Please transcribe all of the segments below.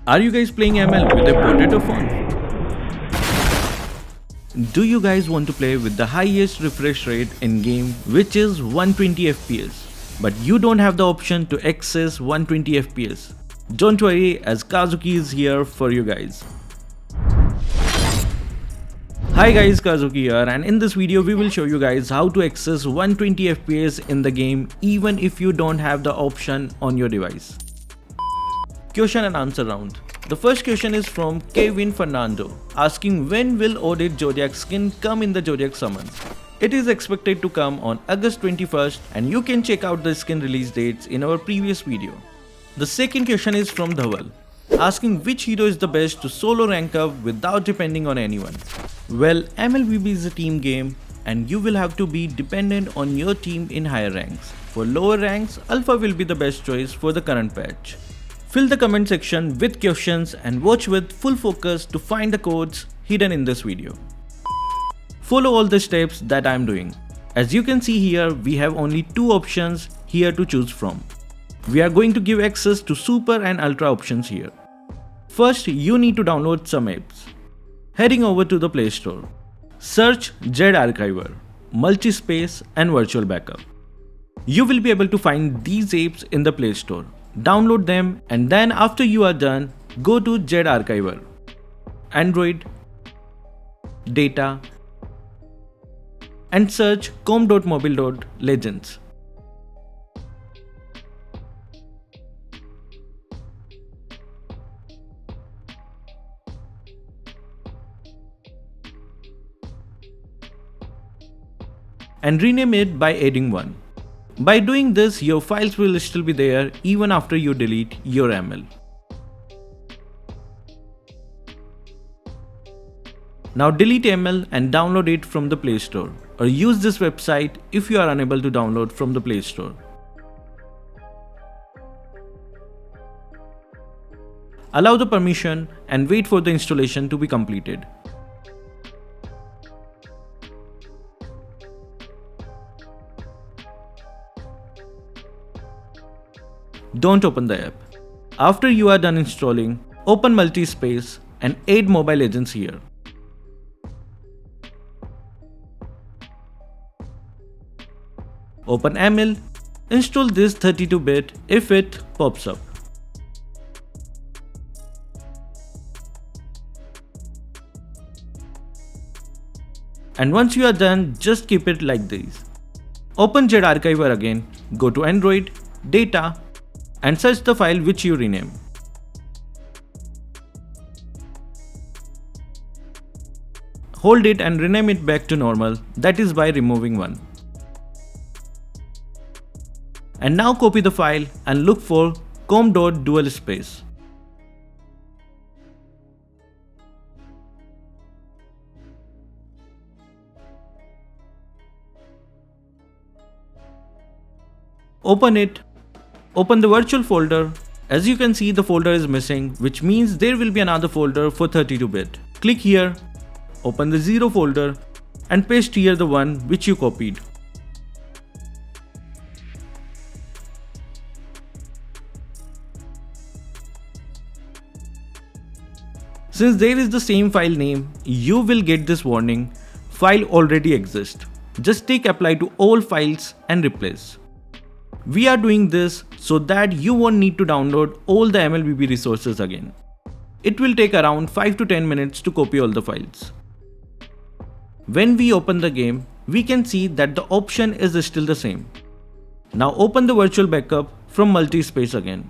Are you guys playing ML with a potato phone? Do you guys want to play with the highest refresh rate in game, which is 120 FPS, but you don't have the option to access 120 FPS? Don't worry, as Kazuki is here for you guys. Hi guys, Kazuki here, and in this video we will show you guys how to access 120 FPS in the game even if you don't have the option on your device. Question and answer round. The first question is from Kevin Fernando, asking when will Audit Zodiac skin come in the Zodiac summons. It is expected to come on August 21st, and you can check out the skin release dates in our previous video. The second question is from Dhaval, asking which hero is the best to solo rank up without depending on anyone. Well, mlbb is a team game and you will have to be dependent on your team in higher ranks. For lower ranks, Alpha will be the best choice for the current patch. Fill the comment section with questions and watch with full focus to find the codes hidden in this video. Follow all the steps that I am doing. As you can see here, we have only two options here to choose from. We are going to give access to super and ultra options here. First, you need to download some apps. Heading over to the Play Store, search Z Archiver, Multispace and Virtual Backup. You will be able to find these apps in the Play Store. Download them, and then after you are done, go to Z Archiver, Android, Data, and search com.mobile.legends. And rename it by adding 1. By doing this, your files will still be there even after you delete your ML. Now delete ML and download it from the Play Store, or use this website if you are unable to download from the Play Store. Allow the permission and wait for the installation to be completed. Don't open the app. After you are done installing, open Multispace and add Mobile Legends here. Open ML, install this 32-bit if it pops up. And once you are done, just keep it like this. Open Z Archiver again, go to Android, Data, and search the file which you rename. Hold it and rename it back to normal, that is by removing 1. And now copy the file and look for com.dualspace. Open it. Open the virtual folder. As you can see, the folder is missing, which means there will be another folder for 32-bit. Click here, open the 0 folder and paste here the one which you copied. Since there is the same file name, you will get this warning, file already exists. Just take apply to all files and replace. We are doing this so that you won't need to download all the mlbb resources again. It will take around 5 to 10 minutes to copy all the files. When we open the game, we can see that the option is still the same. Now open the virtual backup from Multispace again.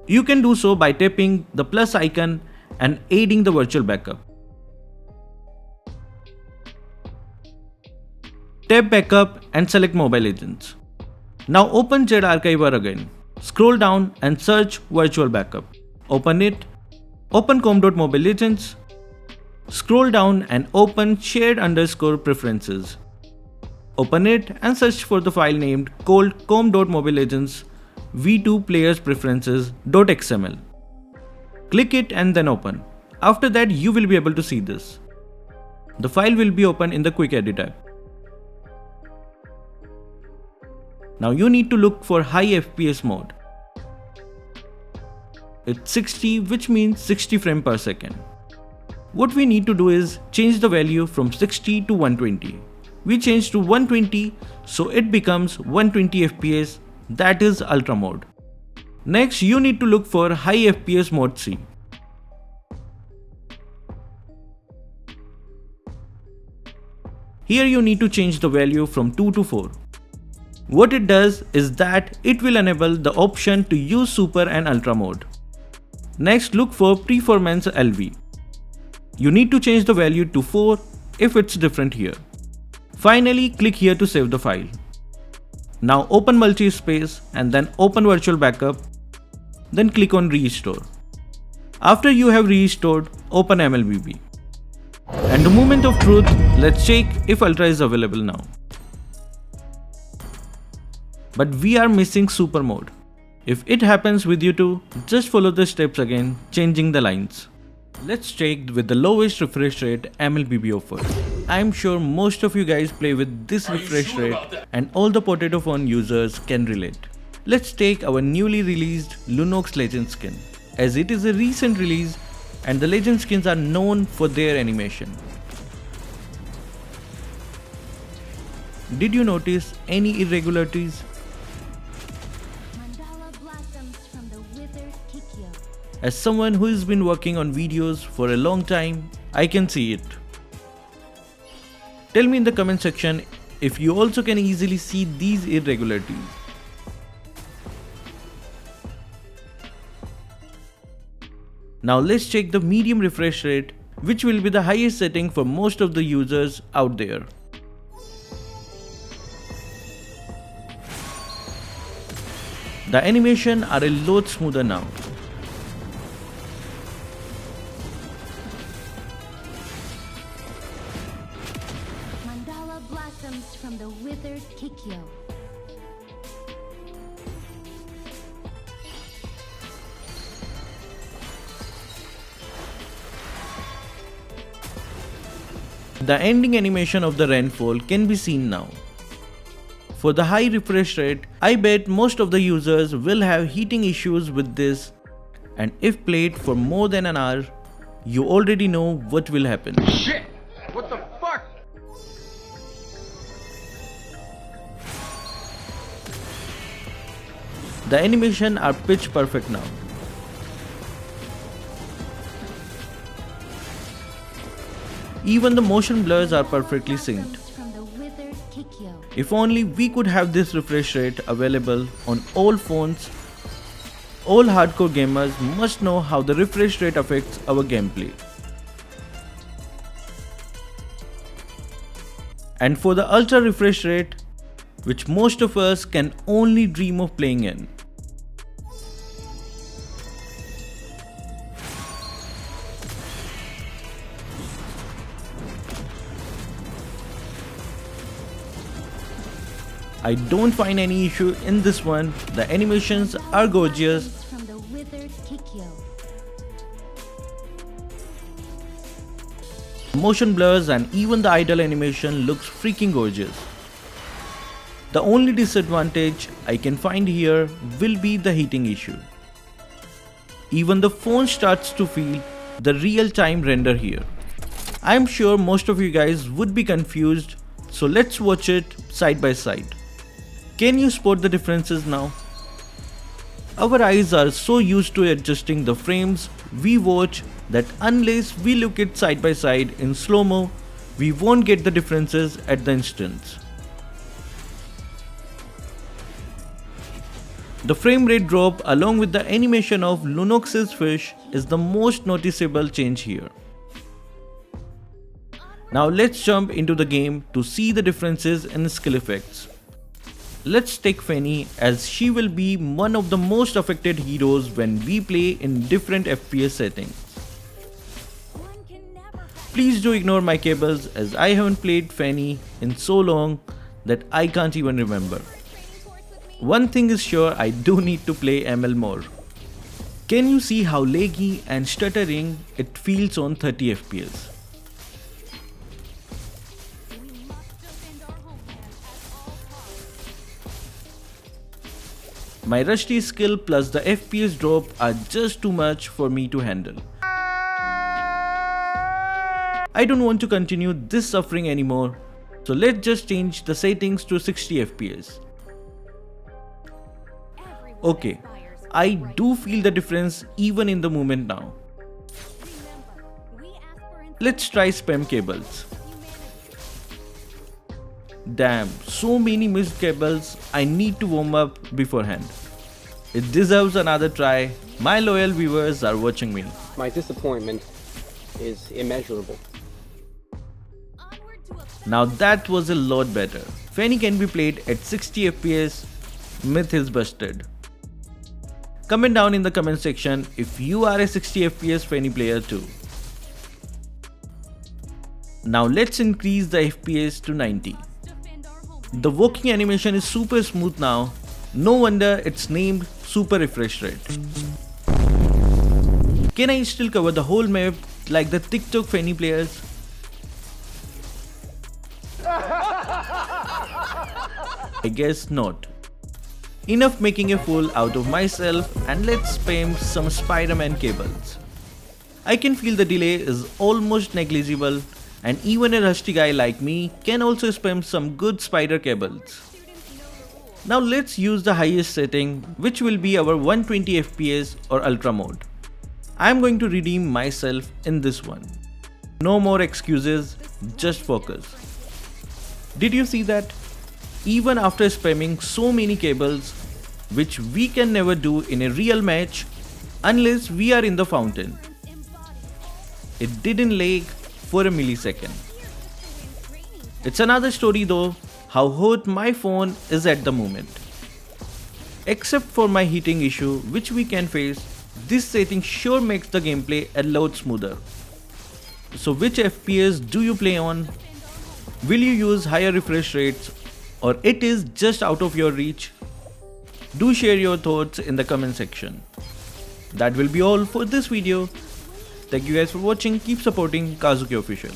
You can do so by tapping the plus icon and adding the virtual backup. Tap Backup and select Mobile Legends. Now open Z Archiver again. Scroll down and search Virtual Backup. Open it. Open com.mobilelegends. Scroll down and open shared_preferences. Open it and search for the file named called com.mobilelegends v2 players preferences.xml. Click it and then open. After that, you will be able to see this. The file will be open in the Quick Edit app. Now you need to look for high FPS mode. It's 60, which means 60 frames per second. What we need to do is change the value from 60 to 120. We change to 120 so it becomes 120 FPS, that is Ultra mode. Next, you need to look for high FPS mode C. Here you need to change the value from 2 to 4. What it does is that it will enable the option to use Super and Ultra mode. Next, look for Performance LV. You need to change the value to 4 if it's different here. Finally, click here to save the file. Now open multi-space and then open virtual backup. Then click on restore. After you have restored, open mlbb. And the moment of truth, let's check if Ultra is available now. But we are missing Super mode. If it happens with you too, just follow the steps again, changing the lines. Let's check with the lowest refresh rate mlbb offers. I'm sure most of you guys play with this refresh rate and all the Potato Phone users can relate. Let's take our newly released Lunox Legend skin, as it is a recent release and the Legend skins are known for their animation. Did you notice any irregularities? As someone who has been working on videos for a long time, I can see it. Tell me in the comment section if you also can easily see these irregularities. Now let's check the medium refresh rate, which will be the highest setting for most of the users out there. The animation are a lot smoother now. From the withered Kikyo. The ending animation of the rainfall can be seen now. For the high refresh rate, I bet most of the users will have heating issues with this, and if played for more than an hour, you already know what will happen. Shit! What the fuck? The animation are pitch perfect now. Even the motion blurs are perfectly synced. If only we could have this refresh rate available on all phones. All hardcore gamers must know how the refresh rate affects our gameplay. And for the ultra refresh rate, which most of us can only dream of playing in. I don't find any issue in this one. The animations are gorgeous. Motion blurs and even the idle animation looks freaking gorgeous. The only disadvantage I can find here will be the heating issue. Even the phone starts to feel the real-time render here. I'm sure most of you guys would be confused, so let's watch it side by side. Can you spot the differences now? Our eyes are so used to adjusting the frames we watch that unless we look it side by side in slow-mo, we won't get the differences at the instant. The frame rate drop along with the animation of Lunox's fish is the most noticeable change here. Now let's jump into the game to see the differences in skill effects. Let's take Fanny, as she will be one of the most affected heroes when we play in different FPS settings. Please do ignore my cables, as I haven't played Fanny in so long that I can't even remember. One thing is sure, I do need to play ML more. Can you see how laggy and stuttering it feels on 30 FPS? My rusty skill plus the FPS drop are just too much for me to handle. I don't want to continue this suffering anymore, so let's just change the settings to 60 FPS. Okay, I do feel the difference even in the movement now. Let's try spam cables. Damn, so many missed cables, I need to warm up beforehand. It deserves another try. My loyal viewers are watching me. My disappointment is immeasurable. Now that was a lot better. Fanny can be played at 60 FPS. Myth is busted. Comment down in the comment section if you are a 60 FPS Fanny player too. Now let's increase the FPS to 90. The walking animation is super smooth now. No wonder it's named Super Refresh Rate. Can I still cover the whole map like the TikTok Fanny players? I guess not. Enough making a fool out of myself, and let's spam some Spider-Man cables. I can feel the delay is almost negligible, and even a rusty guy like me can also spam some good spider cables. Now let's use the highest setting, which will be our 120 FPS or Ultra mode. I am going to redeem myself in this one. No more excuses, just focus. Did you see that? Even after spamming so many cables, which we can never do in a real match unless we are in the fountain, it didn't lag for a millisecond. It's another story though, how hot my phone is at the moment. Except for my heating issue which we can face, this setting sure makes the gameplay a lot smoother. So which FPS do you play on? Will you use higher refresh rates, or it is just out of your reach? Do share your thoughts in the comment section. That will be all for this video. Thank you guys for watching. Keep supporting Kazuki Official.